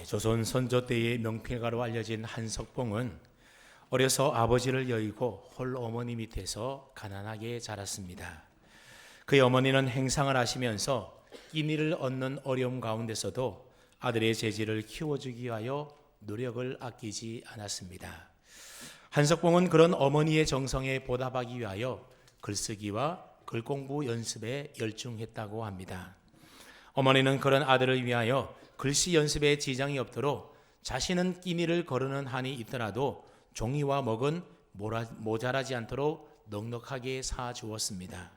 조선 선조 때의 명필가로 알려진 한석봉은 어려서 아버지를 여의고 홀 어머니 밑에서 가난하게 자랐습니다. 그의 어머니는 행상을 하시면서 끼니를 얻는 어려움 가운데서도 아들의 재질을 키워주기 위하여 노력을 아끼지 않았습니다. 한석봉은 그런 어머니의 정성에 보답하기 위하여 글쓰기와 글공부 연습에 열중했다고 합니다. 어머니는 그런 아들을 위하여 글씨 연습에 지장이 없도록 자신은 끼니를 거르는 한이 있더라도 종이와 먹은 모자라지 않도록 넉넉하게 사주었습니다.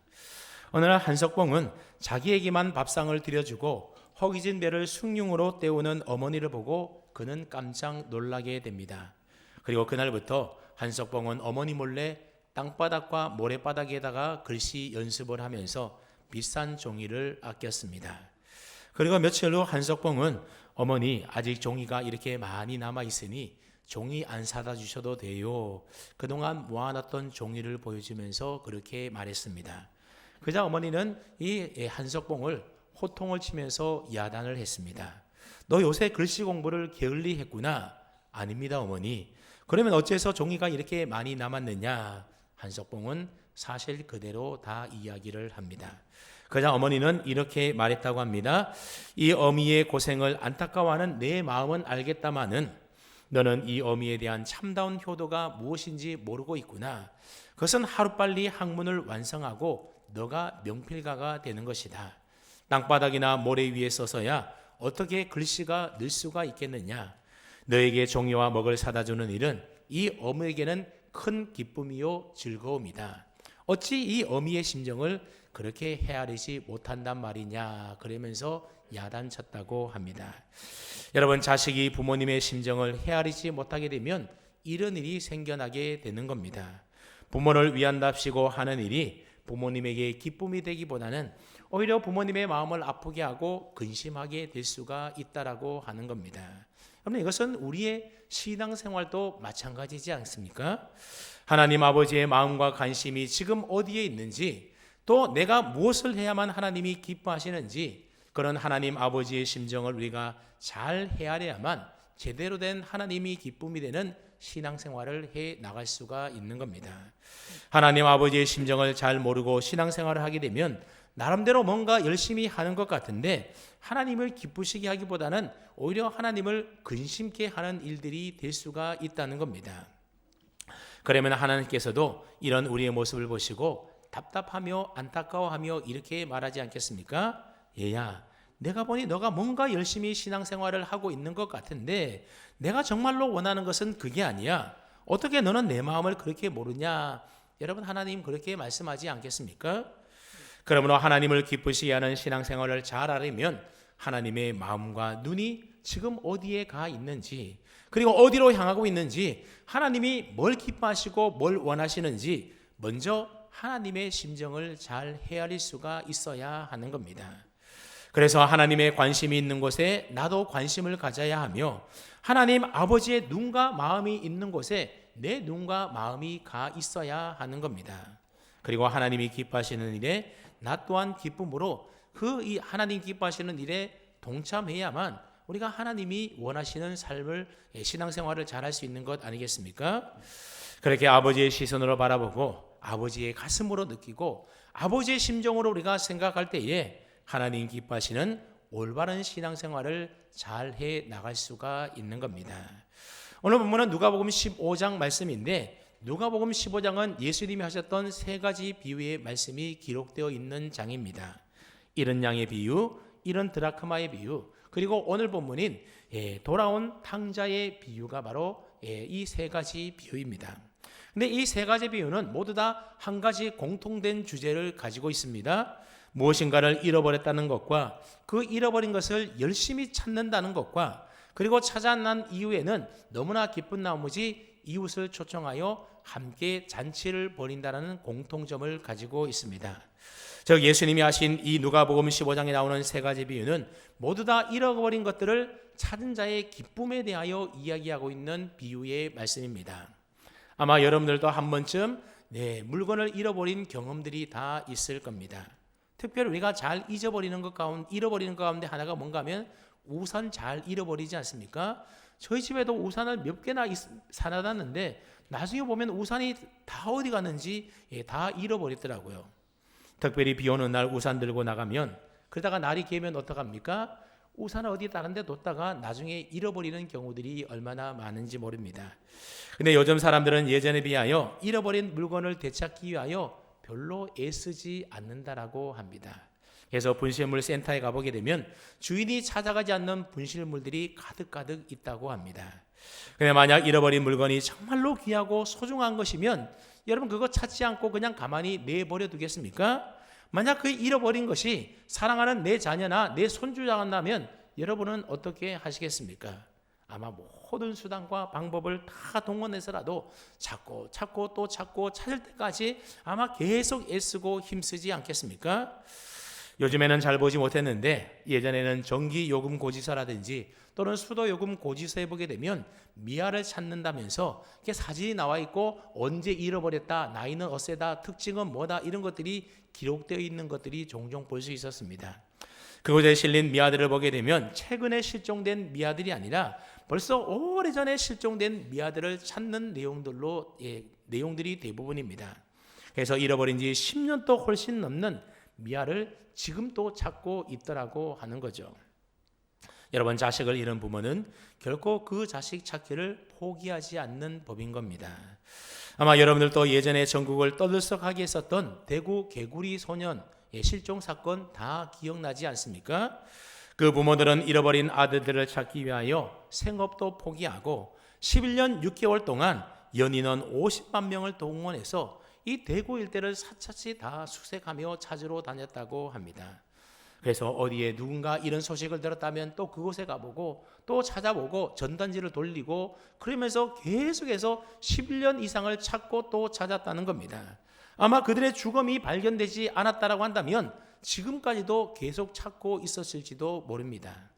어느 날 한석봉은 자기에게만 밥상을 들여주고 허기진 배를 숭늉으로 때우는 어머니를 보고 그는 깜짝 놀라게 됩니다. 그리고 그날부터 한석봉은 어머니 몰래 땅바닥과 모래바닥에다가 글씨 연습을 하면서 비싼 종이를 아꼈습니다. 그리고 며칠 후 한석봉은 어머니, 아직 종이가 이렇게 많이 남아있으니 종이 안 사다 주셔도 돼요. 그동안 모아놨던 종이를 보여주면서 그렇게 말했습니다. 그자 어머니는 이 한석봉을 호통을 치면서 야단을 했습니다. 너 요새 글씨 공부를 게을리 했구나. 아닙니다, 어머니. 그러면 어째서 종이가 이렇게 많이 남았느냐? 한석봉은 사실 그대로 다 이야기를 합니다. 그자 어머니는 이렇게 말했다고 합니다. 이 어미의 고생을 안타까워하는 내 마음은 알겠다마는 너는 이 어미에 대한 참다운 효도가 무엇인지 모르고 있구나. 그것은 하루빨리 학문을 완성하고 너가 명필가가 되는 것이다. 땅바닥이나 모래 위에 써서야 어떻게 글씨가 늘 수가 있겠느냐. 너에게 종이와 먹을 사다 주는 일은 이 어미에게는 큰 기쁨이요 즐거움이다. 어찌 이 어미의 심정을 그렇게 헤아리지 못한단 말이냐. 그러면서 야단쳤다고 합니다. 여러분, 자식이 부모님의 심정을 헤아리지 못하게 되면 이런 일이 생겨나게 되는 겁니다. 부모를 위한답시고 하는 일이 부모님에게 기쁨이 되기보다는 오히려 부모님의 마음을 아프게 하고 근심하게 될 수가 있다라고 하는 겁니다. 여러분, 이것은 우리의 신앙생활도 마찬가지지 않습니까? 하나님 아버지의 마음과 관심이 지금 어디에 있는지, 또 내가 무엇을 해야만 하나님이 기뻐하시는지, 그런 하나님 아버지의 심정을 우리가 잘 헤아려야만 제대로 된 하나님이 기쁨이 되는 신앙생활을 해 나갈 수가 있는 겁니다. 하나님 아버지의 심정을 잘 모르고 신앙생활을 하게 되면 나름대로 뭔가 열심히 하는 것 같은데 하나님을 기쁘시게 하기보다는 오히려 하나님을 근심케 하는 일들이 될 수가 있다는 겁니다. 그러면 하나님께서도 이런 우리의 모습을 보시고 답답하며 안타까워하며 이렇게 말하지 않겠습니까? 얘야, 내가 보니 너가 뭔가 열심히 신앙생활을 하고 있는 것 같은데 내가 정말로 원하는 것은 그게 아니야. 어떻게 너는 내 마음을 그렇게 모르냐? 여러분, 하나님 그렇게 말씀하지 않겠습니까? 그러므로 하나님을 기쁘시게 하는 신앙생활을 잘 알으면 하나님의 마음과 눈이 지금 어디에 가 있는지, 그리고 어디로 향하고 있는지, 하나님이 뭘 기뻐하시고 뭘 원하시는지 먼저 하나님의 심정을 잘 헤아릴 수가 있어야 하는 겁니다. 그래서 하나님의 관심이 있는 곳에 나도 관심을 가져야 하며 하나님 아버지의 눈과 마음이 있는 곳에 내 눈과 마음이 가 있어야 하는 겁니다. 그리고 하나님이 기뻐하시는 일에 나 또한 기쁨으로 이 하나님 기뻐하시는 일에 동참해야만 우리가 하나님이 원하시는 삶을, 신앙생활을 잘할 수 있는 것 아니겠습니까? 그렇게 아버지의 시선으로 바라보고 아버지의 가슴으로 느끼고 아버지의 심정으로 우리가 생각할 때에 하나님 기뻐하시는 올바른 신앙생활을 잘 해 나갈 수가 있는 겁니다. 오늘 본문은 누가복음 15장 말씀인데 누가복음 15장은 예수님이 하셨던 세 가지 비유의 말씀이 기록되어 있는 장입니다. 이른 양의 비유, 이른 드라크마의 비유, 그리고 오늘 본문인 돌아온 탕자의 비유가 바로 이 세 가지 비유입니다. 근데 이 세 가지 비유는 모두 다 한 가지 공통된 주제를 가지고 있습니다. 무엇인가를 잃어버렸다는 것과 그 잃어버린 것을 열심히 찾는다는 것과 그리고 찾아난 이후에는 너무나 기쁜 나머지 이웃을 초청하여 함께 잔치를 벌인다는 공통점을 가지고 있습니다. 즉 예수님이 하신 이 누가복음 15장에 나오는 세 가지 비유는 모두 다 잃어버린 것들을 찾은 자의 기쁨에 대하여 이야기하고 있는 비유의 말씀입니다. 아마 여러분들도 한 번쯤 물건을 잃어버린 경험들이 다 있을 겁니다. 특별히 우리가 잘 잃어버리는 것 가운데 하나가 뭔가 하면 우산 잘 잃어버리지 않습니까? 저희 집에도 우산을 몇 개나 사놨는데 나중에 보면 우산이 다 어디 갔는지 다 잃어버렸더라고요. 특별히 비 오는 날 우산 들고 나가면 그러다가 날이 개면 어떡합니까? 우산을 어디 다른 데 뒀다가 나중에 잃어버리는 경우들이 얼마나 많은지 모릅니다. 근데 요즘 사람들은 예전에 비하여 잃어버린 물건을 되찾기 위하여 별로 애쓰지 않는다라고 합니다. 그래서 분실물 센터에 가보게 되면 주인이 찾아가지 않는 분실물들이 가득가득 있다고 합니다. 근데 만약 잃어버린 물건이 정말로 귀하고 소중한 것이면 여러분 그거 찾지 않고 그냥 가만히 내버려 두겠습니까? 만약 그 잃어버린 것이 사랑하는 내 자녀나 내 손주자라면 여러분은 어떻게 하시겠습니까? 아마 모든 수단과 방법을 다 동원해서라도 찾고 또 찾고 찾을 때까지 아마 계속 애쓰고 힘쓰지 않겠습니까? 요즘에는 잘 보지 못했는데 예전에는 전기요금 고지서라든지 또는 수도요금 고지서에 보게 되면 미아를 찾는다면서 이렇게 사진이 나와 있고 언제 잃어버렸다, 나이는 어세다, 특징은 뭐다 이런 것들이 기록되어 있는 것들이 종종 볼 수 있었습니다. 그곳에 실린 미아들을 보게 되면 최근에 실종된 미아들이 아니라 벌써 오래전에 실종된 미아들을 찾는 내용들이 대부분입니다. 그래서 잃어버린 지 10년도 훨씬 넘는 미아를 지금 또 찾고 있더라고 하는 거죠. 여러분, 자식을 잃은 부모는 결코 그 자식 찾기를 포기하지 않는 법인 겁니다. 아마 여러분들도 예전에 전국을 떠들썩하게 했었던 대구 개구리 소년 실종 사건 다 기억나지 않습니까? 그 부모들은 잃어버린 아들들을 찾기 위하여 생업도 포기하고 11년 6개월 동안 연인원 50만 명을 동원해서 이 대구 일대를 사차치 다 수색하며 찾으러 다녔다고 합니다. 그래서 어디에 누군가 이런 소식을 들었다면 또 그곳에 가보고 또 찾아보고 전단지를 돌리고 그러면서 계속해서 11년 이상을 찾고 또 찾았다는 겁니다. 아마 그들의 죽음이 발견되지 않았다라고 한다면 지금까지도 계속 찾고 있었을지도 모릅니다.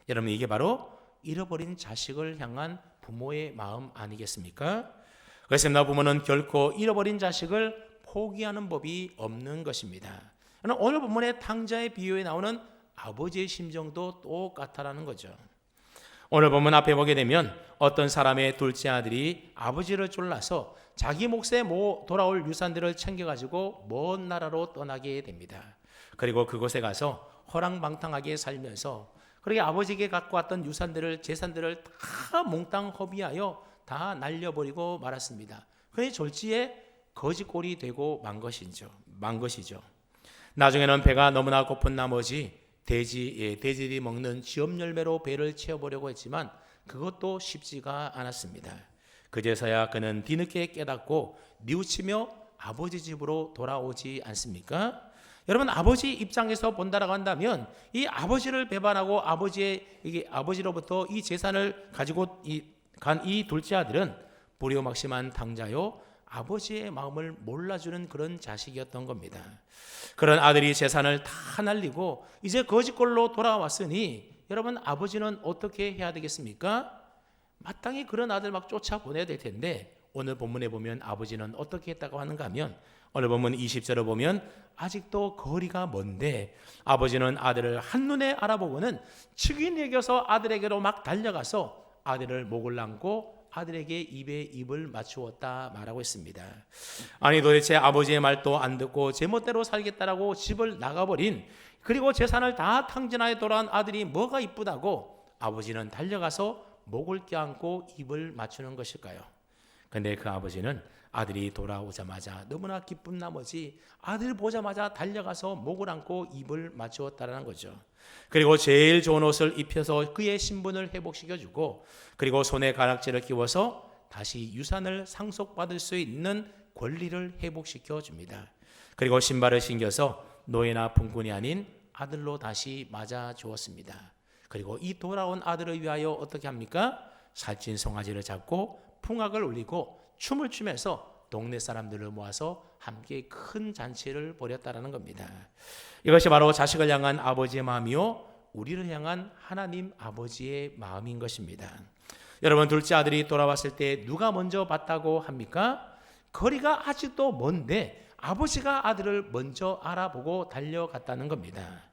여러분, 이게 바로 잃어버린 자식을 향한 부모의 마음 아니겠습니까? 그렇습니다. 부모는 결코 잃어버린 자식을 포기하는 법이 없는 것입니다. 오늘 본문의 탕자의 비유에 나오는 아버지의 심정도 똑같다라는 거죠. 오늘 본문 앞에 보게 되면 어떤 사람의 둘째 아들이 아버지를 쫄라서 자기 몫에 돌아올 유산들을 챙겨가지고 먼 나라로 떠나게 됩니다. 그리고 그곳에 가서 허랑방탕하게 살면서 그렇게 아버지에게 갖고 왔던 유산들을 재산들을 다 몽땅 허비하여 다 날려버리고 말았습니다. 그의 졸지에 거지꼴이 되고 만 것이죠. 나중에는 배가 너무나 고픈 나머지 돼지들이 먹는 지업 열매로 배를 채워보려고 했지만 그것도 쉽지가 않았습니다. 그제서야 그는 뒤늦게 깨닫고 뉘우치며 아버지 집으로 돌아오지 않습니까? 여러분, 아버지 입장에서 본다라고 한다면 이 아버지를 배반하고 아버지로부터 이 재산을 가지고 간 이 둘째 아들은 불효막심한 탕자요, 아버지의 마음을 몰라주는 그런 자식이었던 겁니다. 그런 아들이 재산을 다 날리고 이제 거지꼴로 돌아왔으니 여러분, 아버지는 어떻게 해야 되겠습니까? 마땅히 그런 아들 막 쫓아보내야 될 텐데 오늘 본문에 보면 아버지는 어떻게 했다고 하는가 하면 오늘 본문 20절을 보면 아직도 거리가 먼데 아버지는 아들을 한눈에 알아보고는 측이 여겨서 아들에게로 막 달려가서 아들을 목을 안고 아들에게 입에 입을 맞추었다 말하고 있습니다. 아니, 도대체 아버지의 말도 안 듣고 제멋대로 살겠다라고 집을 나가버린, 그리고 재산을 다 탕진하여 돌아온 아들이 뭐가 이쁘다고 아버지는 달려가서 목을 껴안고 입을 맞추는 것일까요? 근데 그 아버지는 아들이 돌아오자마자 너무나 기쁜 나머지 아들 보자마자 달려가서 목을 안고 입을 맞추었다라는 거죠. 그리고 제일 좋은 옷을 입혀서 그의 신분을 회복시켜주고 그리고 손에 가락지를 끼워서 다시 유산을 상속받을 수 있는 권리를 회복시켜 줍니다. 그리고 신발을 신겨서 노예나 품꾼이 아닌 아들로 다시 맞아 주었습니다. 그리고 이 돌아온 아들을 위하여 어떻게 합니까? 살찐 송아지를 잡고 풍악을 울리고 춤을 추면서 동네 사람들을 모아서 함께 큰 잔치를 벌였다라는 겁니다. 이것이 바로 자식을 향한 아버지의 마음이요, 우리를 향한 하나님 아버지의 마음인 것입니다. 여러분, 둘째 아들이 돌아왔을 때 누가 먼저 봤다고 합니까? 거리가 아직도 먼데 아버지가 아들을 먼저 알아보고 달려갔다는 겁니다.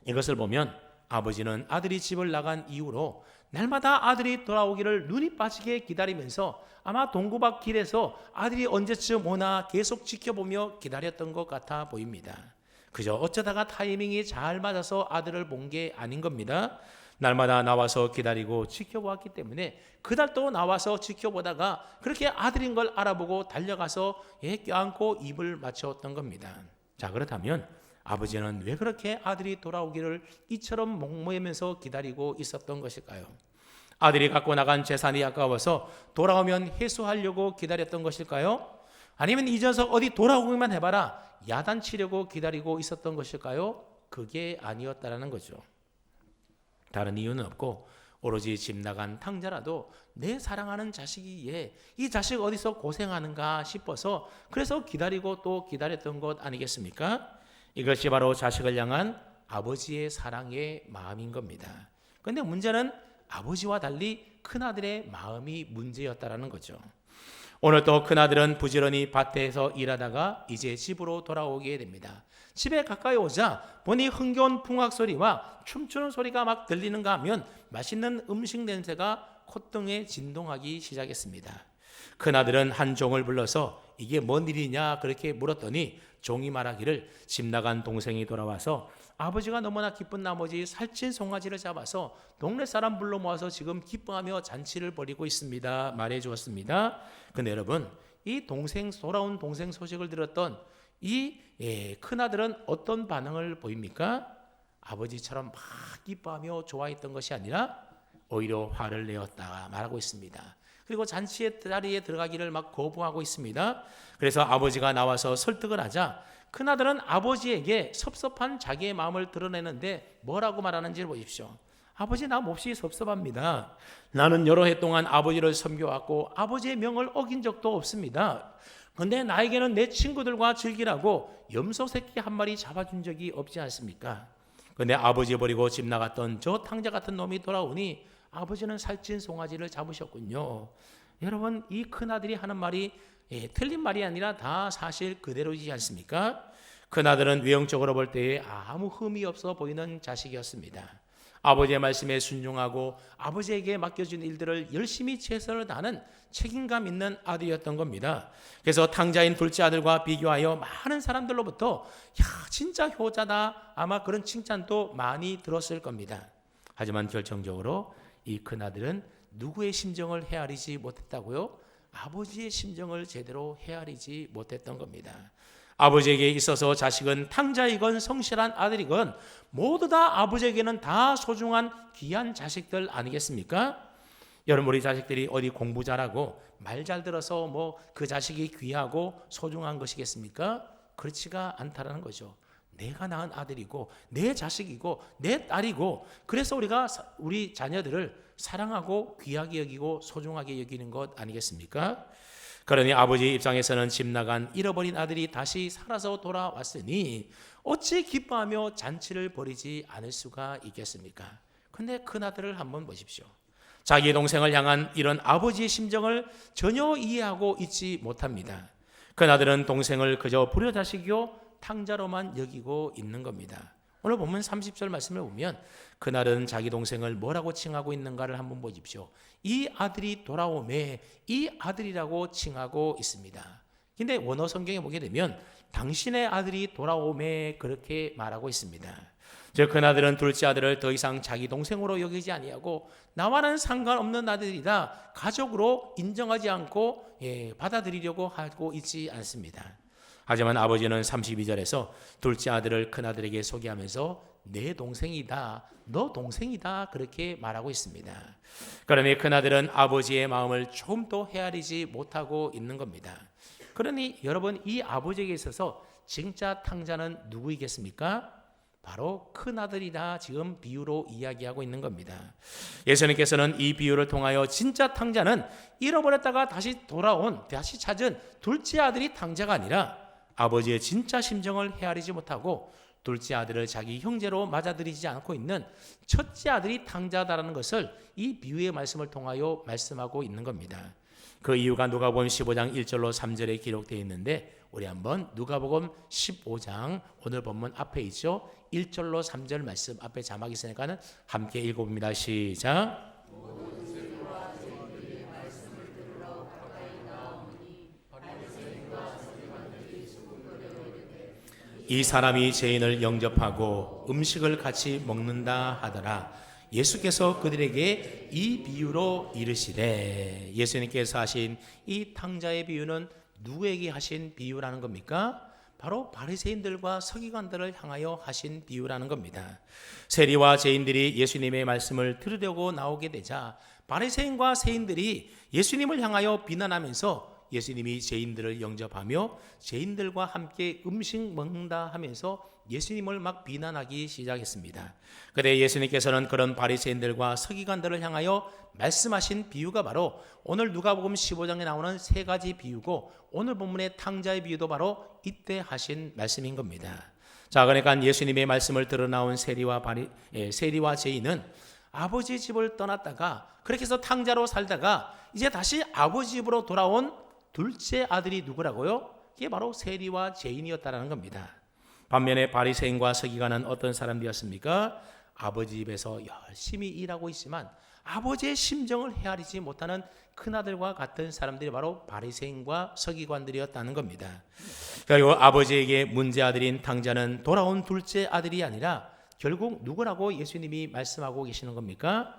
이것을 보면 아버지는 아들이 집을 나간 이후로 날마다 아들이 돌아오기를 눈이 빠지게 기다리면서 아마 동구박 길에서 아들이 언제쯤 오나 계속 지켜보며 기다렸던 것 같아 보입니다. 그저 어쩌다가 타이밍이 잘 맞아서 아들을 본 게 아닌 겁니다. 날마다 나와서 기다리고 지켜보았기 때문에 그달 또 나와서 지켜보다가 그렇게 아들인 걸 알아보고 달려가서 껴안고 입을 맞췄던 겁니다. 자, 그렇다면 아버지는 왜 그렇게 아들이 돌아오기를 이처럼 목매면서 기다리고 있었던 것일까요? 아들이 갖고 나간 재산이 아까워서 돌아오면 회수하려고 기다렸던 것일까요? 아니면 이 녀석 어디 돌아오기만 해봐라 야단치려고 기다리고 있었던 것일까요? 그게 아니었다라는 거죠. 다른 이유는 없고 오로지 집 나간 탕자라도 내 사랑하는 자식이기에 이 자식 어디서 고생하는가 싶어서 그래서 기다리고 또 기다렸던 것 아니겠습니까? 이것이 바로 자식을 향한 아버지의 사랑의 마음인 겁니다. 그런데 문제는 아버지와 달리 큰아들의 마음이 문제였다라는 거죠. 오늘 또 큰아들은 부지런히 밭에서 일하다가 이제 집으로 돌아오게 됩니다. 집에 가까이 오자 보니 흥겨운 풍악 소리와 춤추는 소리가 막 들리는가 하면 맛있는 음식 냄새가 콧등에 진동하기 시작했습니다. 큰아들은 한 종을 불러서 이게 뭔 일이냐 그렇게 물었더니 종이 말하기를 집 나간 동생이 돌아와서 아버지가 너무나 기쁜 나머지 살찐 송아지를 잡아서 동네 사람 불러 모아서 지금 기뻐하며 잔치를 벌이고 있습니다 말해 주었습니다. 근데 여러분 이 돌아온 동생 소식을 들었던 이 큰아들은 어떤 반응을 보입니까? 아버지처럼 막 기뻐하며 좋아했던 것이 아니라 오히려 화를 내었다 말하고 있습니다. 그리고 잔치의 자리에 들어가기를 막 거부하고 있습니다. 그래서 아버지가 나와서 설득을 하자 큰아들은 아버지에게 섭섭한 자기의 마음을 드러내는데 뭐라고 말하는지 보십시오. 아버지 나 몹시 섭섭합니다. 나는 여러 해 동안 아버지를 섬겨왔고 아버지의 명을 어긴 적도 없습니다. 그런데 나에게는 내 친구들과 즐기라고 염소 새끼 한 마리 잡아준 적이 없지 않습니까? 그런데 아버지 버리고 집 나갔던 저 탕자 같은 놈이 돌아오니 아버지는 살찐 송아지를 잡으셨군요. 여러분 이 큰아들이 하는 말이 틀린 말이 아니라 다 사실 그대로이지 않습니까? 큰아들은 외형적으로 볼 때에 아무 흠이 없어 보이는 자식이었습니다. 아버지의 말씀에 순종하고 아버지에게 맡겨준 일들을 열심히 최선을 다하는 책임감 있는 아들이었던 겁니다. 그래서 탕자인 둘째 아들과 비교하여 많은 사람들로부터 야 진짜 효자다 아마 그런 칭찬도 많이 들었을 겁니다. 하지만 결정적으로 이 큰아들은 누구의 심정을 헤아리지 못했다고요? 아버지의 심정을 제대로 헤아리지 못했던 겁니다. 아버지에게 있어서 자식은 탕자이건 성실한 아들이건 모두 다 아버지에게는 다 소중한 귀한 자식들 아니겠습니까? 여러분 우리 자식들이 어디 공부 잘하고 말 잘 들어서 뭐 그 자식이 귀하고 소중한 것이겠습니까? 그렇지가 않다라는 거죠. 내가 낳은 아들이고 내 자식이고 내 딸이고 그래서 우리가 우리 자녀들을 사랑하고 귀하게 여기고 소중하게 여기는 것 아니겠습니까? 그러니 아버지 입장에서는 집 나간 잃어버린 아들이 다시 살아서 돌아왔으니 어찌 기뻐하며 잔치를 벌이지 않을 수가 있겠습니까? 근데 큰아들을 한번 보십시오. 자기 동생을 향한 이런 아버지의 심정을 전혀 이해하고 있지 못합니다. 큰아들은 동생을 그저 불효자식이요 탕자로만 여기고 있는 겁니다. 오늘 보면 30절 말씀을 보면 그날은 자기 동생을 뭐라고 칭하고 있는가를 한번 보십시오. 이 아들이 돌아오매 이 아들이라고 칭하고 있습니다. 근데 원어 성경에 보게 되면 당신의 아들이 돌아오매 그렇게 말하고 있습니다. 즉 그나들은 둘째 아들을 더 이상 자기 동생으로 여기지 아니하고 나와는 상관없는 아들이다 가족으로 인정하지 않고 받아들이려고 하고 있지 않습니다. 하지만 아버지는 32절에서 둘째 아들을 큰아들에게 소개하면서 내 동생이다, 너 동생이다 그렇게 말하고 있습니다. 그러니 큰아들은 아버지의 마음을 조금 더 헤아리지 못하고 있는 겁니다. 그러니 여러분 이 아버지에게 있어서 진짜 탕자는 누구이겠습니까? 바로 큰아들이다 지금 비유로 이야기하고 있는 겁니다. 예수님께서는 이 비유를 통하여 진짜 탕자는 잃어버렸다가 다시 돌아온 다시 찾은 둘째 아들이 탕자가 아니라 아버지의 진짜 심정을 헤아리지 못하고 둘째 아들을 자기 형제로 맞아들이지 않고 있는 첫째 아들이 탕자다라는 것을 이 비유의 말씀을 통하여 말씀하고 있는 겁니다. 그 이유가 누가복음 15장 1절로 3절에 기록되어 있는데 우리 한번 누가복음 15장 오늘 본문 앞에 있죠. 1절로 3절 말씀 앞에 자막이 있으니까는 함께 읽어봅니다. 시작. 이 사람이 죄인을 영접하고 음식을 같이 먹는다 하더라. 예수께서 그들에게 이 비유로 이르시되, 예수님께서 하신 이 탕자의 비유는 누구에게 하신 비유라는 겁니까? 바로 바리새인들과 서기관들을 향하여 하신 비유라는 겁니다. 세리와 죄인들이 예수님의 말씀을 들으려고 나오게 되자 바리새인과 세인들이 예수님을 향하여 비난하면서 예수님이 죄인들을 영접하며 죄인들과 함께 음식 먹는다 하면서 예수님을 막 비난하기 시작했습니다. 그때 예수님께서는 그런 바리새인들과 서기관들을 향하여 말씀하신 비유가 바로 오늘 누가복음 15장에 나오는 세 가지 비유고, 오늘 본문의 탕자의 비유도 바로 이때 하신 말씀인 겁니다. 자, 그러니까 예수님의 말씀을 들어 나온 세리와 죄인은 아버지 집을 떠났다가 그렇게 해서 탕자로 살다가 이제 다시 아버지 집으로 돌아온 둘째 아들이 누구라고요? 이게 바로 세리와 죄인이었다라는 겁니다. 반면에 바리새인과 서기관은 어떤 사람들이었습니까? 아버지 집에서 열심히 일하고 있지만 아버지의 심정을 헤아리지 못하는 큰아들과 같은 사람들이 바로 바리새인과 서기관들이었다는 겁니다. 그리고 아버지에게 문제 아들인 탕자는 돌아온 둘째 아들이 아니라 결국 누구라고 예수님이 말씀하고 계시는 겁니까?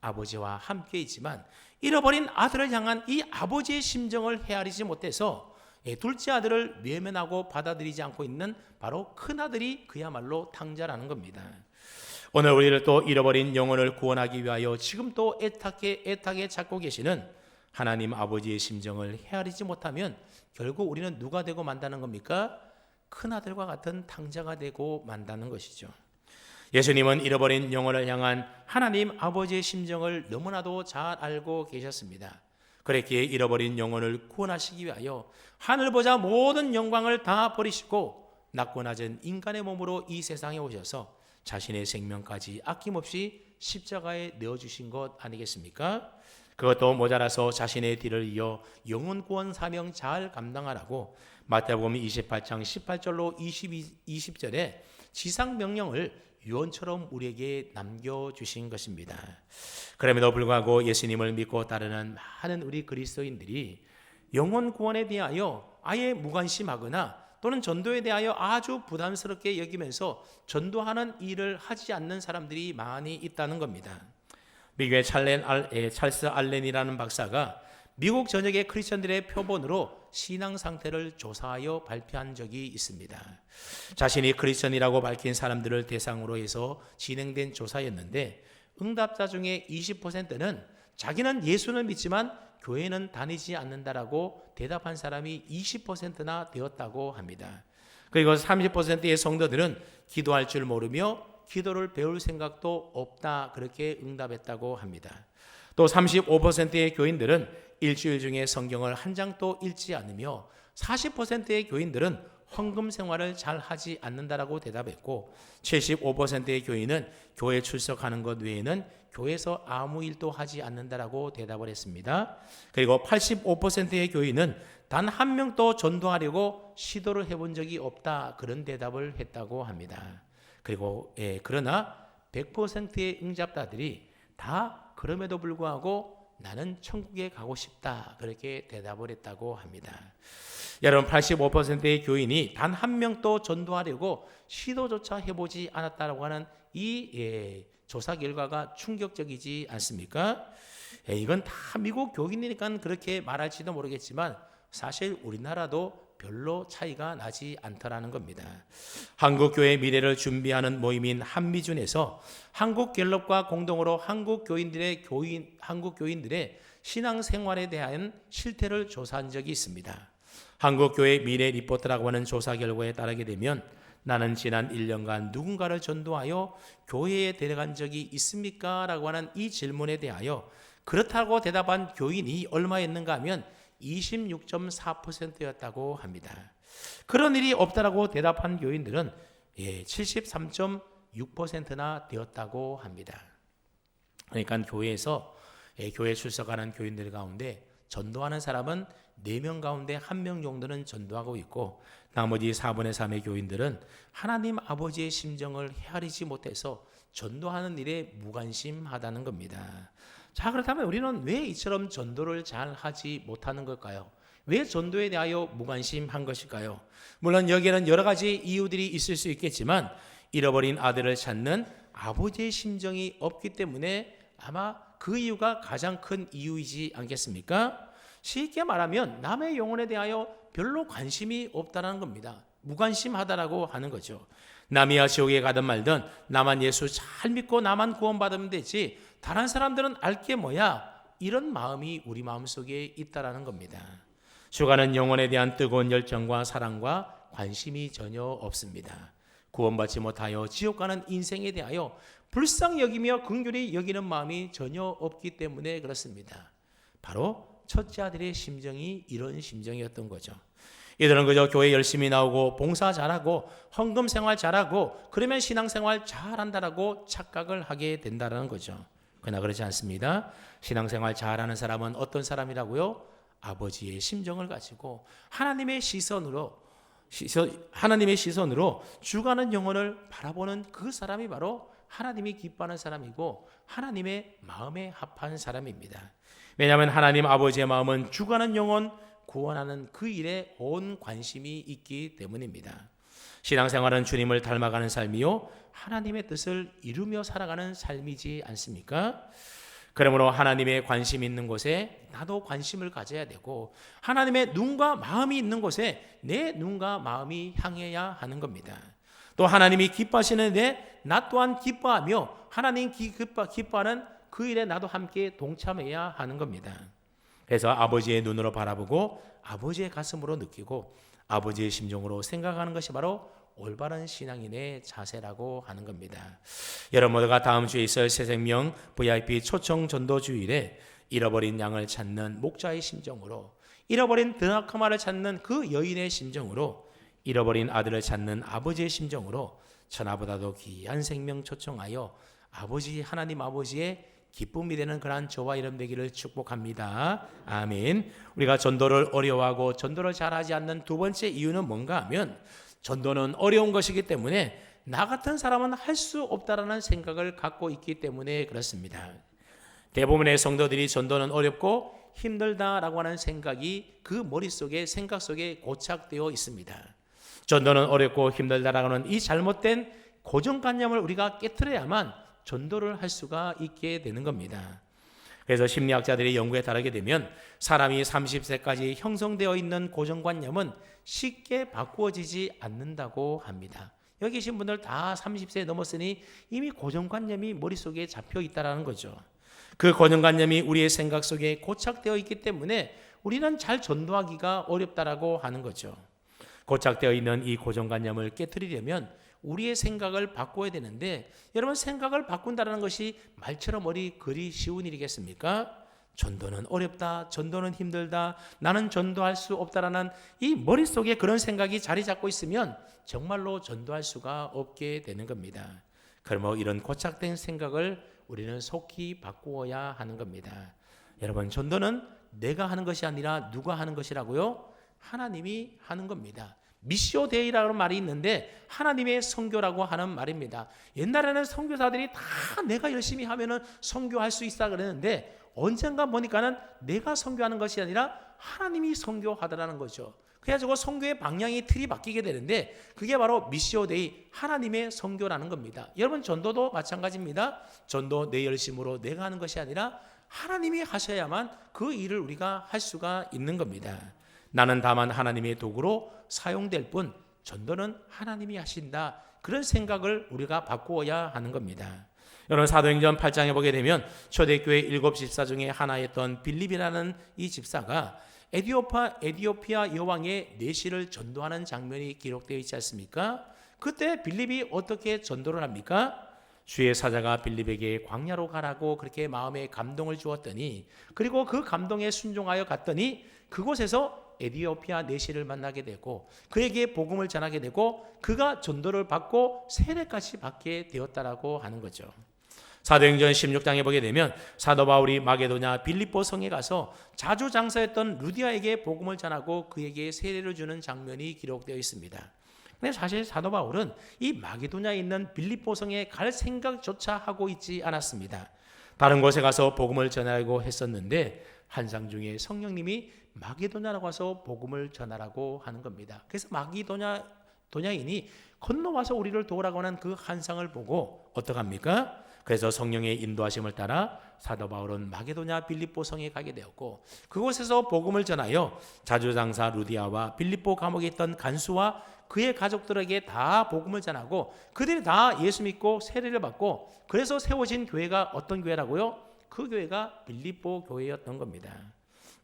아버지와 함께 있지만 잃어버린 아들을 향한 이 아버지의 심정을 헤아리지 못해서 둘째 아들을 외면하고 받아들이지 않고 있는 바로 큰아들이 그야말로 탕자라는 겁니다. 오늘 우리를 또 잃어버린 영혼을 구원하기 위하여 지금 또 애타게 찾고 계시는 하나님 아버지의 심정을 헤아리지 못하면 결국 우리는 누가 되고 만다는 겁니까? 큰아들과 같은 탕자가 되고 만다는 것이죠. 예수님은 잃어버린 영혼을 향한 하나님 아버지의 심정을 너무나도 잘 알고 계셨습니다. 그랬기에 잃어버린 영혼을 구원하시기 위하여 하늘보자 모든 영광을 다 버리시고 낮고 낮은 인간의 몸으로 이 세상에 오셔서 자신의 생명까지 아낌없이 십자가에 내어주신 것 아니겠습니까? 그것도 모자라서 자신의 뒤를 이어 영혼 구원 사명 잘 감당하라고 마태복음 28장 18절로 20절에 지상 명령을 유언처럼 우리에게 남겨주신 것입니다. 그럼에도 불구하고 예수님을 믿고 따르는 많은 우리 그리스도인들이 영혼 구원에 대하여 아예 무관심하거나 또는 전도에 대하여 아주 부담스럽게 여기면서 전도하는 일을 하지 않는 사람들이 많이 있다는 겁니다. 미국의 찰스 알렌이라는 박사가 미국 전역의 크리스천들의 표본으로 신앙 상태를 조사하여 발표한 적이 있습니다. 자신이 크리스천이라고 밝힌 사람들을 대상으로 해서 진행된 조사였는데 응답자 중에 20%는 자기는 예수는 믿지만 교회는 다니지 않는다라고 대답한 사람이 20%나 되었다고 합니다. 그리고 30%의 성도들은 기도할 줄 모르며 기도를 배울 생각도 없다, 그렇게 응답했다고 합니다. 또 35%의 교인들은 일주일 중에 성경을 한 장도 읽지 않으며 40%의 교인들은 헌금 생활을 잘 하지 않는다라고 대답했고 75%의 교인은 교회 출석하는 것 외에는 교회에서 아무 일도 하지 않는다라고 대답을 했습니다. 그리고 85%의 교인은 단 한 명도 전도하려고 시도를 해본 적이 없다, 그런 대답을 했다고 합니다. 그리고 그러나 100%의 응답자들이 다 그럼에도 불구하고 나는 천국에 가고 싶다, 그렇게 대답을 했다고 합니다. 여러분, 85%의 교인이 단 한 명도 전도하려고 시도조차 해보지 않았다고 하는 이 조사 결과가 충격적이지 않습니까? 이건 다 미국 교인이니까 그렇게 말할지도 모르겠지만 사실 우리나라도 별로 차이가 나지 않더라는 겁니다. 한국교회 미래를 준비하는 모임인 한미준에서 한국갤럽과 공동으로 한국 교인들의 신앙생활에 대한 실태를 조사한 적이 있습니다. 한국교회 미래 리포트라고 하는 조사 결과에 따르게 되면 나는 지난 1년간 누군가를 전도하여 교회에 데려간 적이 있습니까? 라고 하는 이 질문에 대하여 그렇다고 대답한 교인이 얼마였는가 하면 26.4%였다고 합니다. 그런 일이 없다라고 대답한 교인들은 73.6%나 되었다고 합니다. 그러니까 교회에서 교회 출석하는 교인들 가운데 전도하는 사람은 4명 가운데 1명 정도는 전도하고 있고 나머지 4분의 3의 교인들은 하나님 아버지의 심정을 헤아리지 못해서 전도하는 일에 무관심하다는 겁니다. 자, 그렇다면 우리는 왜 이처럼 전도를 잘 하지 못하는 걸까요? 왜 전도에 대하여 무관심한 것일까요? 물론 여기에는 여러 가지 이유들이 있을 수 있겠지만 잃어버린 아들을 찾는 아버지의 심정이 없기 때문에 아마 그 이유가 가장 큰 이유이지 않겠습니까? 쉽게 말하면 남의 영혼에 대하여 별로 관심이 없다는 겁니다. 무관심하다라고 하는 거죠. 남이야 지옥에 가든 말든 나만 예수 잘 믿고 나만 구원받으면 되지 다른 사람들은 알게 뭐야, 이런 마음이 우리 마음속에 있다라는 겁니다. 주가는 영혼에 대한 뜨거운 열정과 사랑과 관심이 전혀 없습니다. 구원받지 못하여 지옥 가는 인생에 대하여 불쌍히 여기며 긍휼히 여기는 마음이 전혀 없기 때문에 그렇습니다. 바로 첫째 아들의 심정이 이런 심정이었던 거죠. 이들은 그저 교회 열심히 나오고 봉사 잘하고 헌금 생활 잘하고 그러면 신앙생활 잘한다라고 착각을 하게 된다는 거죠. 그러나 그렇지 않습니다. 신앙생활 잘하는 사람은 어떤 사람이라고요? 아버지의 심정을 가지고 하나님의 시선으로 죽어가는 영혼을 바라보는 그 사람이 바로 하나님이 기뻐하는 사람이고 하나님의 마음에 합한 사람입니다. 왜냐하면 하나님 아버지의 마음은 죽어가는 영혼 구원하는 그 일에 온 관심이 있기 때문입니다. 신앙생활은 주님을 닮아가는 삶이요 하나님의 뜻을 이루며 살아가는 삶이지 않습니까? 그러므로 하나님의 관심이 있는 곳에 나도 관심을 가져야 되고 하나님의 눈과 마음이 있는 곳에 내 눈과 마음이 향해야 하는 겁니다. 또 하나님이 기뻐하시는데 나 또한 기뻐하며 하나님 기뻐하는 그 일에 나도 함께 동참해야 하는 겁니다. 그래서 아버지의 눈으로 바라보고 아버지의 가슴으로 느끼고 아버지의 심정으로 생각하는 것이 바로 올바른 신앙인의 자세라고 하는 겁니다. 여러분 모두가 다음 주에 있을 새생명 VIP 초청 전도 주일에 잃어버린 양을 찾는 목자의 심정으로, 잃어버린 드나크마를 찾는 그 여인의 심정으로, 잃어버린 아들을 찾는 아버지의 심정으로 천하보다도 귀한 생명 초청하여 아버지 하나님 아버지의 기쁨이 되는 그러한 저와 여러분 되기를 축복합니다. 아멘. 우리가 전도를 어려워하고 전도를 잘하지 않는 두 번째 이유는 뭔가 하면 전도는 어려운 것이기 때문에 나 같은 사람은 할 수 없다라는 생각을 갖고 있기 때문에 그렇습니다. 대부분의 성도들이 전도는 어렵고 힘들다라고 하는 생각이 그 머릿속에 생각 속에 고착되어 있습니다. 전도는 어렵고 힘들다라고 하는 이 잘못된 고정관념을 우리가 깨트려야만 전도를 할 수가 있게 되는 겁니다. 그래서 심리학자들의 연구에 따르게 되면 사람이 30세까지 형성되어 있는 고정관념은 쉽게 바꾸어지지 않는다고 합니다. 여기 계신 분들 다 30세 넘었으니 이미 고정관념이 머릿속에 잡혀 있다는 거죠. 그 고정관념이 우리의 생각 속에 고착되어 있기 때문에 우리는 잘 전도하기가 어렵다라고 하는 거죠. 고착되어 있는 이 고정관념을 깨트리려면 우리의 생각을 바꿔야 되는데 여러분 생각을 바꾼다는 것이 말처럼 그리 쉬운 일이겠습니까? 전도는 어렵다, 전도는 힘들다, 나는 전도할 수 없다라는 이 머릿속에 그런 생각이 자리 잡고 있으면 정말로 전도할 수가 없게 되는 겁니다. 그러므로 이런 고착된 생각을 우리는 속히 바꾸어야 하는 겁니다. 여러분 전도는 내가 하는 것이 아니라 누가 하는 것이라고요? 하나님이 하는 겁니다. 미시오 데이라는 말이 있는데 하나님의 선교라고 하는 말입니다. 옛날에는 선교사들이 다 내가 열심히 하면은 선교할 수 있다 그랬는데 언젠가 보니까는 내가 선교하는 것이 아니라 하나님이 선교하더라는 거죠. 그래가지고 선교의 방향이 틀이 바뀌게 되는데 그게 바로 미시오 데이 하나님의 선교라는 겁니다. 여러분 전도도 마찬가지입니다. 전도 내 열심으로 내가 하는 것이 아니라 하나님이 하셔야만 그 일을 우리가 할 수가 있는 겁니다. 나는 다만 하나님의 도구로 사용될 뿐 전도는 하나님이 하신다. 그런 생각을 우리가 바꾸어야 하는 겁니다. 여러분 사도행전 8장에 보게 되면 초대교회 7 집사 중에 하나였던 빌립이라는 이 집사가 에디오피아 여왕의 내시를 전도하는 장면이 기록되어 있지 않습니까? 그때 빌립이 어떻게 전도를 합니까? 주의 사자가 빌립에게 광야로 가라고 그렇게 마음에 감동을 주었더니 그리고 그 감동에 순종하여 갔더니 그곳에서 에디오피아 내시를 만나게 되고 그에게 복음을 전하게 되고 그가 전도를 받고 세례까지 받게 되었다라고 하는 거죠. 사도행전 16장에 보게 되면 사도 바울이 마게도냐 빌립보 성에 가서 자주 장사했던 루디아에게 복음을 전하고 그에게 세례를 주는 장면이 기록되어 있습니다. 근데 사실 사도 바울은 이 마게도냐에 있는 빌립보 성에 갈 생각조차 하고 있지 않았습니다. 다른 곳에 가서 복음을 전하려고 했었는데 환상 중에 성령님이 마게도냐라고 와서 복음을 전하라고 하는 겁니다. 그래서 마게도냐인이 건너와서 우리를 도우라고 하는 그 환상을 보고 어떡합니까? 그래서 성령의 인도하심을 따라 사도 바울은 마게도냐 빌립보 성에 가게 되었고 그곳에서 복음을 전하여 자주장사 루디아와 빌립보 감옥에 있던 간수와 그의 가족들에게 다 복음을 전하고 그들이 다 예수 믿고 세례를 받고 그래서 세워진 교회가 어떤 교회라고요? 그 교회가 빌립보 교회였던 겁니다.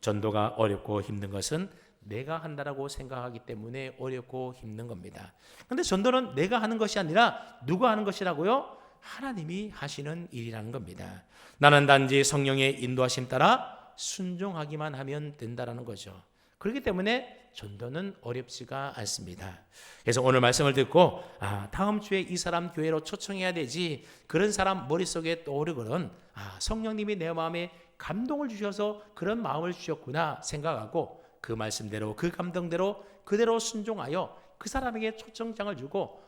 전도가 어렵고 힘든 것은 내가 한다라고 생각하기 때문에 어렵고 힘든 겁니다. 그런데 전도는 내가 하는 것이 아니라 누가 하는 것이라고요? 하나님이 하시는 일이라는 겁니다. 나는 단지 성령의 인도하심 따라 순종하기만 하면 된다라는 거죠. 그렇기 때문에 전도는 어렵지가 않습니다. 그래서 오늘 말씀을 듣고 다음 주에 이 사람 교회로 초청해야 되지 그런 사람 머릿속에 떠오르거든 성령님이 내 마음에 감동을 주셔서 그런 마음을 주셨구나 생각하고 그 말씀대로 그 감동대로 그대로 순종하여 그 사람에게 초청장을 주고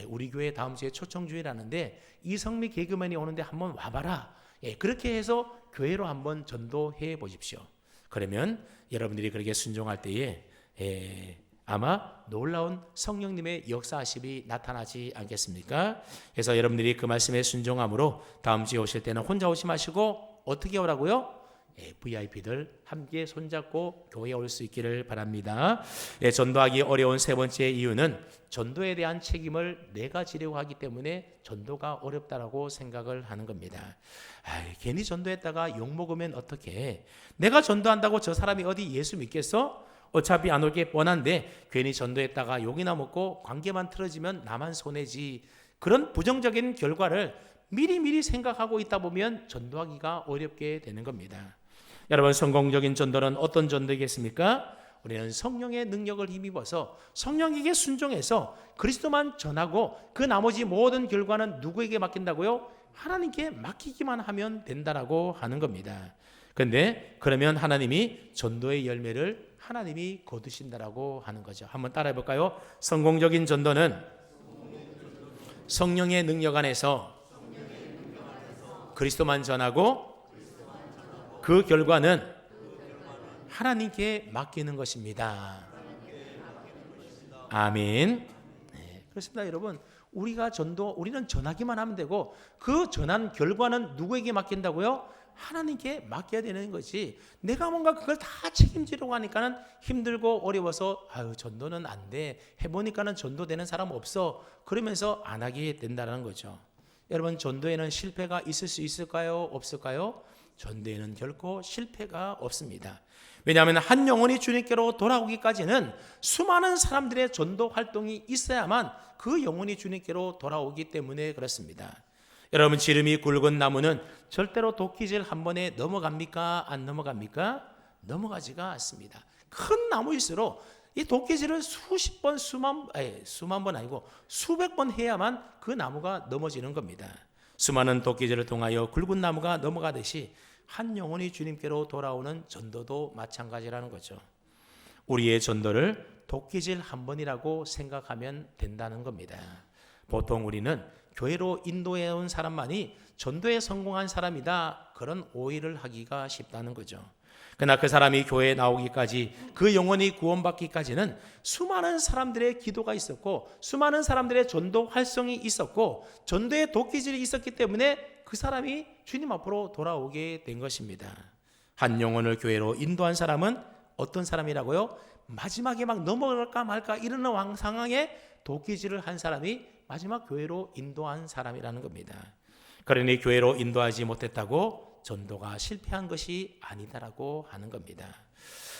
우리 교회 다음 주에 초청주일하는데 이성미 개그맨이 오는데 한번 와봐라. 그렇게 해서 교회로 한번 전도해 보십시오. 그러면 여러분들이 그렇게 순종할 때에 아마 놀라운 성령님의 역사하심이 나타나지 않겠습니까? 그래서 여러분들이 그 말씀에 순종함으로 다음 주에 오실 때는 혼자 오지 마시고 어떻게 오라고요? VIP들 함께 손잡고 교회에 올 수 있기를 바랍니다. 전도하기 어려운 세 번째 이유는 전도에 대한 책임을 내가 지려고 하기 때문에 전도가 어렵다라고 생각을 하는 겁니다. 괜히 전도했다가 욕먹으면 어떡해? 내가 전도한다고 저 사람이 어디 예수 믿겠어? 어차피 안 올 게 뻔한데 괜히 전도했다가 욕이나 먹고 관계만 틀어지면 나만 손해지. 그런 부정적인 결과를 미리미리 생각하고 있다 보면 전도하기가 어렵게 되는 겁니다. 여러분 성공적인 전도는 어떤 전도이겠습니까? 우리는 성령의 능력을 힘입어서 성령에게 순종해서 그리스도만 전하고 그 나머지 모든 결과는 누구에게 맡긴다고요? 하나님께 맡기기만 하면 된다라고 하는 겁니다. 그런데 그러면 하나님이 전도의 열매를 하나님이 거두신다라고 하는 거죠. 한번 따라해 볼까요? 성공적인 전도는 성령의 능력 안에서 그리스도만 전하고 그 결과는 하나님께 맡기는 것입니다. 아멘. 그렇습니다, 여러분. 우리는 전하기만 하면 되고 그 전한 결과는 누구에게 맡긴다고요? 하나님께 맡겨야 되는 거지. 내가 뭔가 그걸 다 책임지려고 하니까는 힘들고 어려워서 전도는 안 돼. 해보니까는 전도되는 사람 없어. 그러면서 안 하게 된다는 거죠. 여러분 전도에는 실패가 있을 수 있을까요? 없을까요? 전도에는 결코 실패가 없습니다. 왜냐하면 한 영혼이 주님께로 돌아오기까지는 수많은 사람들의 전도 활동이 있어야만 그 영혼이 주님께로 돌아오기 때문에 그렇습니다. 여러분 지름이 굵은 나무는 절대로 도끼질 한 번에 넘어갑니까? 안 넘어갑니까? 넘어가지가 않습니다. 큰 나무일수록 이 도끼질을 수십 번, 수만 번 아니고 수백 번 해야만 그 나무가 넘어지는 겁니다. 수많은 도끼질을 통하여 굵은 나무가 넘어가듯이 한 영혼이 주님께로 돌아오는 전도도 마찬가지라는 거죠. 우리의 전도를 도끼질 한 번이라고 생각하면 된다는 겁니다. 보통 우리는 교회로 인도해 온 사람만이 전도에 성공한 사람이다, 그런 오해를 하기가 쉽다는 거죠. 그러나 그 사람이 교회에 나오기까지, 그 영혼이 구원받기까지는 수많은 사람들의 기도가 있었고 수많은 사람들의 전도 활성이 있었고 전도의 도끼질이 있었기 때문에 그 사람이 주님 앞으로 돌아오게 된 것입니다. 한 영혼을 교회로 인도한 사람은 어떤 사람이라고요? 마지막에 막 넘어갈까 말까 이러는 상황에 도끼질을 한 사람이 마지막 교회로 인도한 사람이라는 겁니다. 그러니 교회로 인도하지 못했다고 전도가 실패한 것이 아니다라고 하는 겁니다.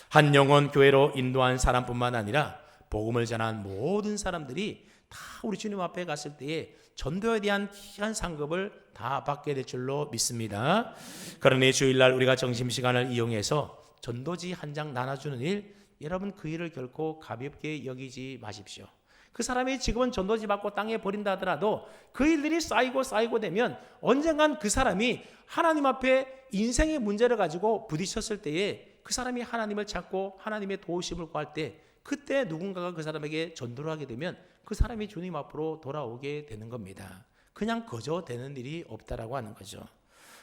한 영혼 교회로 인도한 사람뿐만 아니라 복음을 전한 모든 사람들이 다 우리 주님 앞에 갔을 때에 전도에 대한 귀한 상급을 다 받게 될 줄로 믿습니다. 그러니 주일날 우리가 점심시간을 이용해서 전도지 한 장 나눠주는 일, 여러분 그 일을 결코 가볍게 여기지 마십시오. 그 사람이 지금은 전도지 받고 땅에 버린다 하더라도 그 일들이 쌓이고 되면 언젠간 그 사람이 하나님 앞에 인생의 문제를 가지고 부딪혔을 때에 그 사람이 하나님을 찾고 하나님의 도우심을 구할 때 그때 누군가가 그 사람에게 전도를 하게 되면 그 사람이 주님 앞으로 돌아오게 되는 겁니다. 그냥 거저 되는 일이 없다라고 하는 거죠.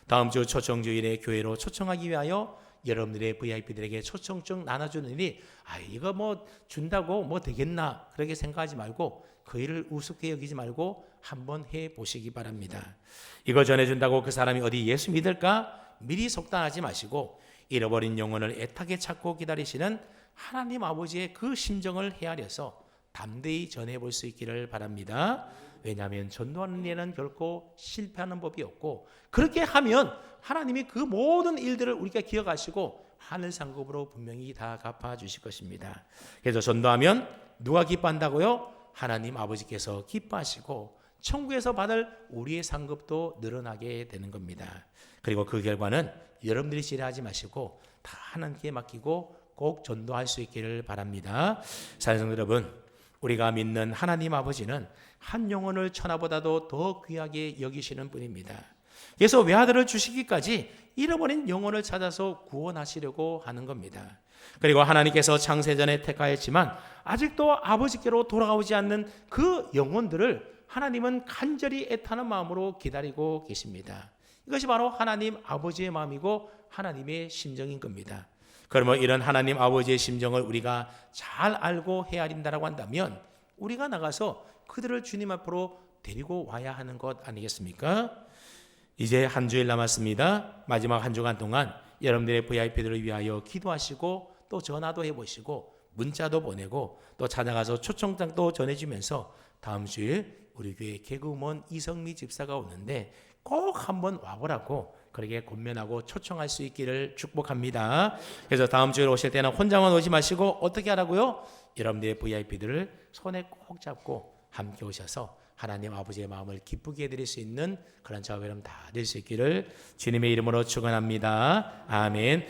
다음 주 초청주일에 교회로 초청하기 위하여 여러분들의 VIP들에게 초청증 나눠주는 일이 이거 뭐 준다고 뭐 되겠나 그렇게 생각하지 말고 그 일을 우습게 여기지 말고 한번 해보시기 바랍니다. 이거 전해준다고 그 사람이 어디 예수 믿을까 미리 속단하지 마시고 잃어버린 영혼을 애타게 찾고 기다리시는 하나님 아버지의 그 심정을 헤아려서 담대히 전해볼 수 있기를 바랍니다. 왜냐하면 전도하는 일은 결코 실패하는 법이 없고 그렇게 하면 하나님이 그 모든 일들을 우리가 기억하시고 하늘 상급으로 분명히 다 갚아주실 것입니다. 그래서 전도하면 누가 기뻐한다고요? 하나님 아버지께서 기뻐하시고 천국에서 받을 우리의 상급도 늘어나게 되는 겁니다. 그리고 그 결과는 여러분들이 지레하지 마시고 다 하나님께 맡기고 꼭 전도할 수 있기를 바랍니다. 사랑하는 여러분, 우리가 믿는 하나님 아버지는 한 영혼을 천하보다도 더 귀하게 여기시는 분입니다. 그래서 외아들을 주시기까지 잃어버린 영혼을 찾아서 구원하시려고 하는 겁니다. 그리고 하나님께서 창세전에 택하였지만 아직도 아버지께로 돌아오지 않는 그 영혼들을 하나님은 간절히 애타는 마음으로 기다리고 계십니다. 이것이 바로 하나님 아버지의 마음이고 하나님의 심정인 겁니다. 그러면 이런 하나님 아버지의 심정을 우리가 잘 알고 헤아린다라고 한다면 우리가 나가서 그들을 주님 앞으로 데리고 와야 하는 것 아니겠습니까? 이제 한 주일 남았습니다. 마지막 한 주간 동안 여러분들의 VIP들을 위하여 기도하시고 또 전화도 해보시고 문자도 보내고 또 찾아가서 초청장도 전해주면서 다음 주일 우리 교회 개그우먼 이성미 집사가 오는데 꼭 한번 와보라고 그렇게 권면하고 초청할 수 있기를 축복합니다. 그래서 다음 주에 오실 때는 혼자만 오지 마시고 어떻게 하라고요? 여러분들의 VIP들을 손에 꼭 잡고 함께 오셔서 하나님 아버지의 마음을 기쁘게 해드릴 수 있는 그런 저와 여러분 다 될 수 있기를 주님의 이름으로 축원합니다. 아멘.